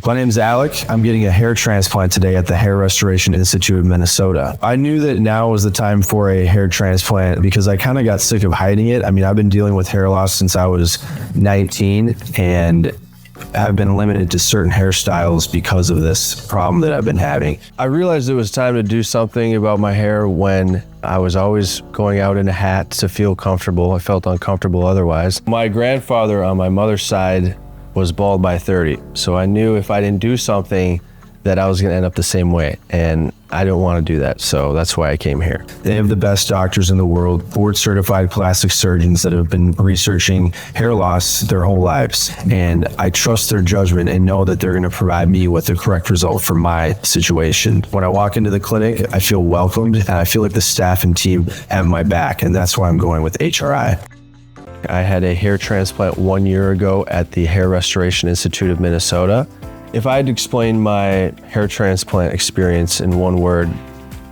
My name's Alec. I'm getting a hair transplant today at the Hair Restoration Institute of Minnesota. I knew that now was the time for a hair transplant because I kind of got sick of hiding it. I mean, I've been dealing with hair loss since I was 19 and I've been limited to certain hairstyles because of this problem that I've been having. I realized it was time to do something about my hair when I was always going out in a hat to feel comfortable. I felt uncomfortable otherwise. My grandfather on my mother's side was bald by 30, so I knew if I didn't do something that I was gonna end up the same way, and I didn't want to do that, so that's why I came here. They have the best doctors in the world, board-certified plastic surgeons that have been researching hair loss their whole lives, and I trust their judgment and know that they're gonna provide me with the correct result for my situation. When I walk into the clinic, I feel welcomed, and I feel like the staff and team have my back, and that's why I'm going with HRI. I had a hair transplant 1 year ago at the Hair Restoration Institute of Minnesota. If I had to explain my hair transplant experience in one word,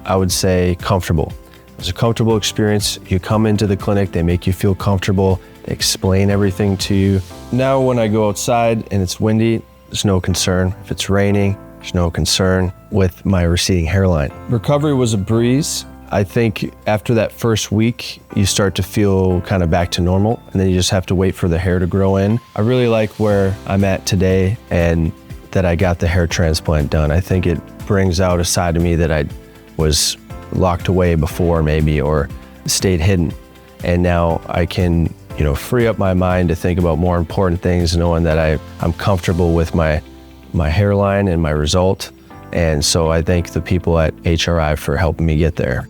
I would say comfortable. It was a comfortable experience. You come into the clinic, they make you feel comfortable, they explain everything to you. Now when I go outside and it's windy, there's no concern. If it's raining, there's no concern with my receding hairline. Recovery was a breeze. I think after that first week, you start to feel kind of back to normal, and then you just have to wait for the hair to grow in. I really like where I'm at today and that I got the hair transplant done. I think it brings out a side of me that I was locked away before maybe, or stayed hidden. And now I can, free up my mind to think about more important things, knowing that I'm comfortable with my hairline and my result. And so I thank the people at HRI for helping me get there.